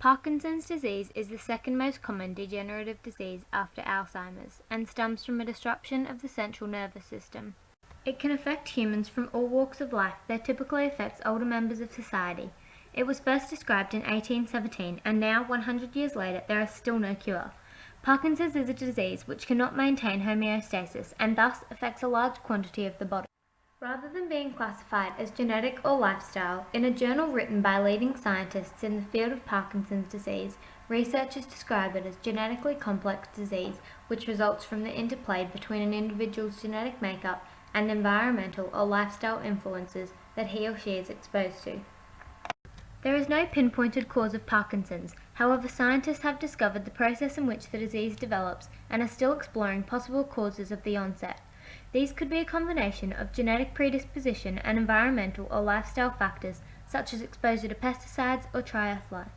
Parkinson's disease is the second most common degenerative disease after Alzheimer's and stems from a disruption of the central nervous system. It can affect humans from all walks of life, that typically affects older members of society. It was first described in 1817 and now, 100 years later, there is still no cure. Parkinson's is a disease which cannot maintain homeostasis and thus affects a large quantity of the body. Rather than being classified as genetic or lifestyle, in a journal written by leading scientists in the field of Parkinson's disease, researchers describe it as genetically complex disease which results from the interplay between an individual's genetic makeup and environmental or lifestyle influences that he or she is exposed to. There is no pinpointed cause of Parkinson's. However, scientists have discovered the process in which the disease develops and are still exploring possible causes of the onset. These could be a combination of genetic predisposition and environmental or lifestyle factors such as exposure to pesticides or triathlon.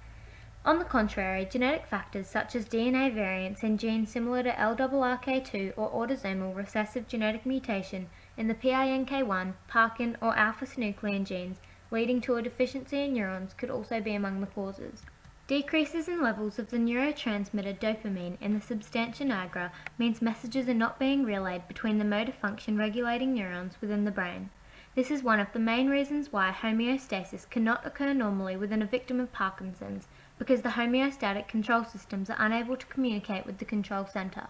On the contrary, genetic factors such as DNA variants in genes similar to LRRK2 or autosomal recessive genetic mutation in the PINK1, Parkin or alpha-synuclein genes leading to a deficiency in neurons could also be among the causes. Decreases in levels of the neurotransmitter dopamine in the substantia nigra means messages are not being relayed between the motor function regulating neurons within the brain. This is one of the main reasons why homeostasis cannot occur normally within a victim of Parkinson's, because the homeostatic control systems are unable to communicate with the control center.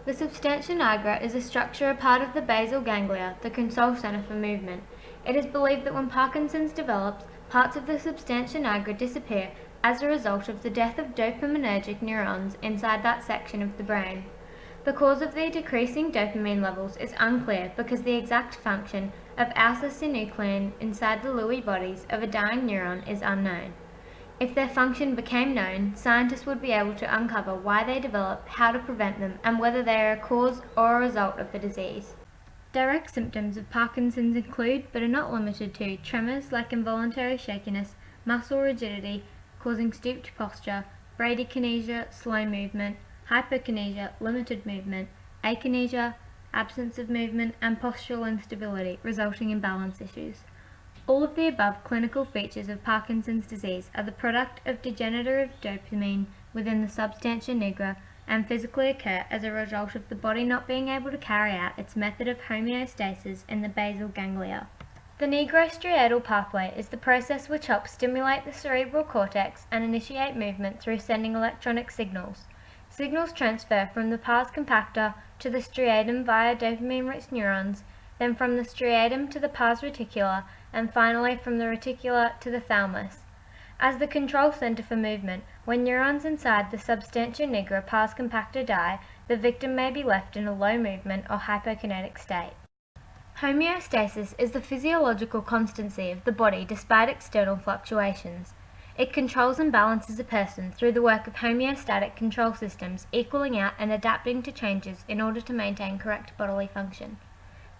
The substantia nigra is a structure a part of the basal ganglia, the control center for movement. It is believed that when Parkinson's develops, parts of the substantia nigra disappear as a result of the death of dopaminergic neurons inside that section of the brain. The cause of the decreasing dopamine levels is unclear because the exact function of alpha-synuclein inside the Lewy bodies of a dying neuron is unknown. If their function became known, scientists would be able to uncover why they develop, how to prevent them, and whether they are a cause or a result of the disease. Direct symptoms of Parkinson's include, but are not limited to, tremors like involuntary shakiness, muscle rigidity, causing stooped posture, bradykinesia, slow movement, hyperkinesia, limited movement, akinesia, absence of movement, and postural instability, resulting in balance issues. All of the above clinical features of Parkinson's disease are the product of degenerative dopamine within the substantia nigra and physically occur as a result of the body not being able to carry out its method of homeostasis in the basal ganglia. The nigrostriatal pathway is the process which helps stimulate the cerebral cortex and initiate movement through sending electronic signals. Signals transfer from the pars compacta to the striatum via dopamine-rich neurons, then from the striatum to the pars reticular, and finally from the reticular to the thalamus. As the control center for movement, when neurons inside the substantia nigra pars compacta die, the victim may be left in a low movement or hypokinetic state. Homeostasis is the physiological constancy of the body despite external fluctuations. It controls and balances a person through the work of homeostatic control systems, equaling out and adapting to changes in order to maintain correct bodily function.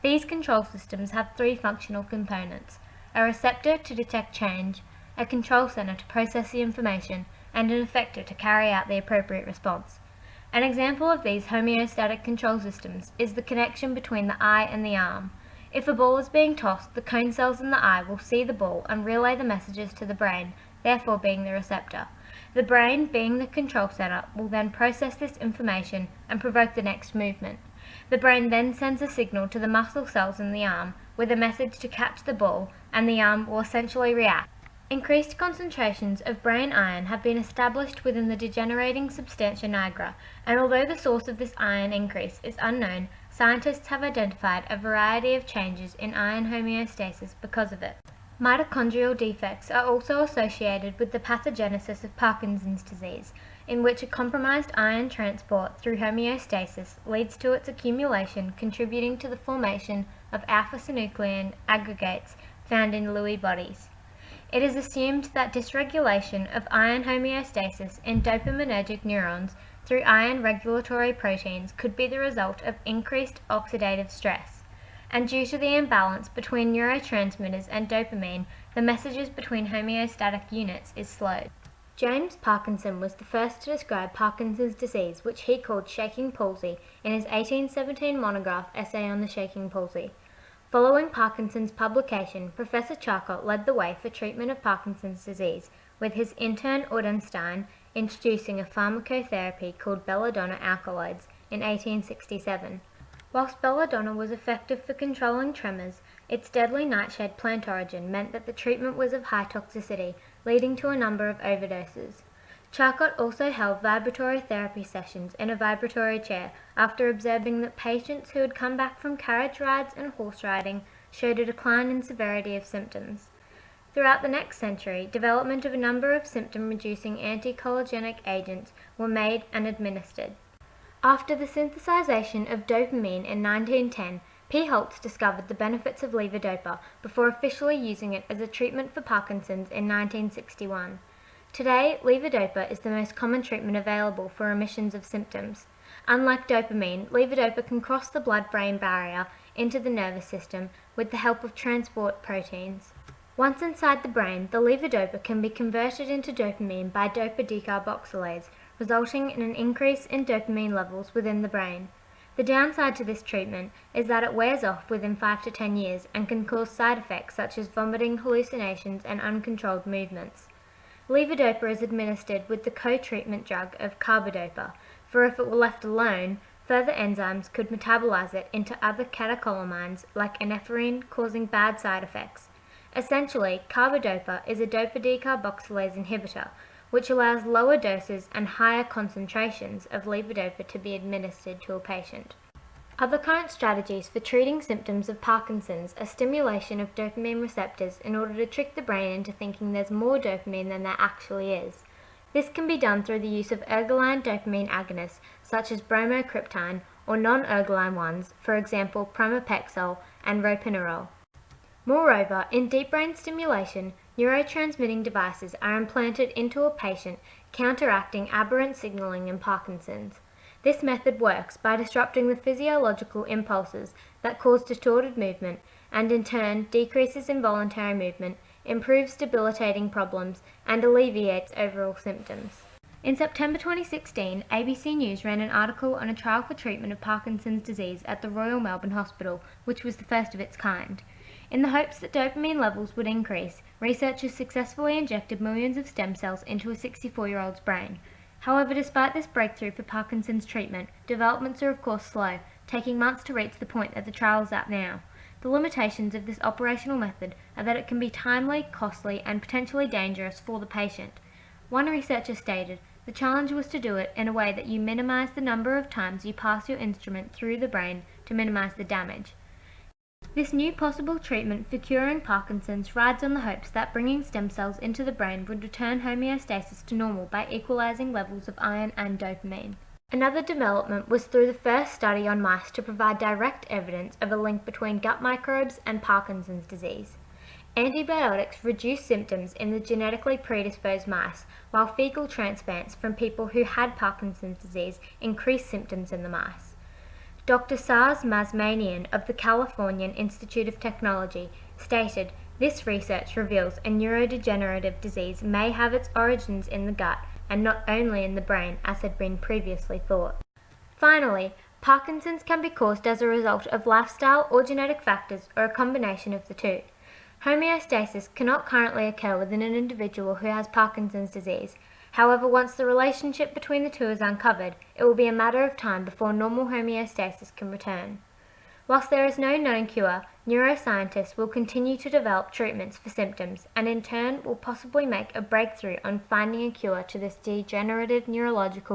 These control systems have three functional components: a receptor to detect change, a control center to process the information, and an effector to carry out the appropriate response. An example of these homeostatic control systems is the connection between the eye and the arm. If a ball is being tossed, the cone cells in the eye will see the ball and relay the messages to the brain, therefore being the receptor. The brain, being the control center, will then process this information and provoke the next movement. The brain then sends a signal to the muscle cells in the arm with a message to catch the ball, and the arm will essentially react. Increased concentrations of brain iron have been established within the degenerating substantia nigra, and although the source of this iron increase is unknown, scientists have identified a variety of changes in iron homeostasis because of it. Mitochondrial defects are also associated with the pathogenesis of Parkinson's disease, in which a compromised iron transport through homeostasis leads to its accumulation, contributing to the formation of alpha-synuclein aggregates found in Lewy bodies. It is assumed that dysregulation of iron homeostasis in dopaminergic neurons through iron regulatory proteins could be the result of increased oxidative stress, and due to the imbalance between neurotransmitters and dopamine, the messages between homeostatic units is slowed. James Parkinson was the first to describe Parkinson's disease, which he called shaking palsy, in his 1817 monograph Essay on the Shaking Palsy. Following Parkinson's publication, Professor Charcot led the way for treatment of Parkinson's disease, with his intern Udenstein introducing a pharmacotherapy called belladonna alkaloids in 1867. Whilst belladonna was effective for controlling tremors, its deadly nightshade plant origin meant that the treatment was of high toxicity, leading to a number of overdoses. Charcot also held vibratory therapy sessions in a vibratory chair after observing that patients who had come back from carriage rides and horse riding showed a decline in severity of symptoms. Throughout the next century, development of a number of symptom-reducing anticholinergic agents were made and administered. After the synthesization of dopamine in 1910, P. Holtz discovered the benefits of levodopa before officially using it as a treatment for Parkinson's in 1961. Today, levodopa is the most common treatment available for remissions of symptoms. Unlike dopamine, levodopa can cross the blood-brain barrier into the nervous system with the help of transport proteins. Once inside the brain, the levodopa can be converted into dopamine by dopa decarboxylase, resulting in an increase in dopamine levels within the brain. The downside to this treatment is that it wears off within 5 to 10 years and can cause side effects such as vomiting, hallucinations, and uncontrolled movements. Levodopa is administered with the co-treatment drug of carbidopa, for if it were left alone, further enzymes could metabolize it into other catecholamines like epinephrine, causing bad side effects. Essentially, carbidopa is a dopa decarboxylase inhibitor, which allows lower doses and higher concentrations of levodopa to be administered to a patient. Other current strategies for treating symptoms of Parkinson's are stimulation of dopamine receptors in order to trick the brain into thinking there's more dopamine than there actually is. This can be done through the use of ergoline dopamine agonists such as bromocriptine or non-ergoline ones, for example pramipexole and ropinirole. Moreover, in deep brain stimulation, neurotransmitting devices are implanted into a patient, counteracting aberrant signaling in Parkinson's. This method works by disrupting the physiological impulses that cause distorted movement and in turn decreases involuntary movement, improves debilitating problems, and alleviates overall symptoms. In September 2016, ABC News ran an article on a trial for treatment of Parkinson's disease at the Royal Melbourne Hospital, which was the first of its kind. In the hopes that dopamine levels would increase, researchers successfully injected millions of stem cells into a 64-year-old's brain. However, despite this breakthrough for Parkinson's treatment, developments are of course slow, taking months to reach the point that the trial is at now. The limitations of this operational method are that it can be timely, costly, and potentially dangerous for the patient. One researcher stated, "The challenge was to do it in a way that you minimize the number of times you pass your instrument through the brain to minimize the damage." This new possible treatment for curing Parkinson's rides on the hopes that bringing stem cells into the brain would return homeostasis to normal by equalizing levels of iron and dopamine. Another development was through the first study on mice to provide direct evidence of a link between gut microbes and Parkinson's disease. Antibiotics reduced symptoms in the genetically predisposed mice, while fecal transplants from people who had Parkinson's disease increased symptoms in the mice. Dr. Sars Mazmanian of the Californian Institute of Technology stated, "This research reveals a neurodegenerative disease may have its origins in the gut and not only in the brain as had been previously thought." Finally, Parkinson's can be caused as a result of lifestyle or genetic factors or a combination of the two. Homeostasis cannot currently occur within an individual who has Parkinson's disease. However, once the relationship between the two is uncovered, it will be a matter of time before normal homeostasis can return. Whilst there is no known cure, neuroscientists will continue to develop treatments for symptoms and in turn will possibly make a breakthrough on finding a cure to this degenerative neurological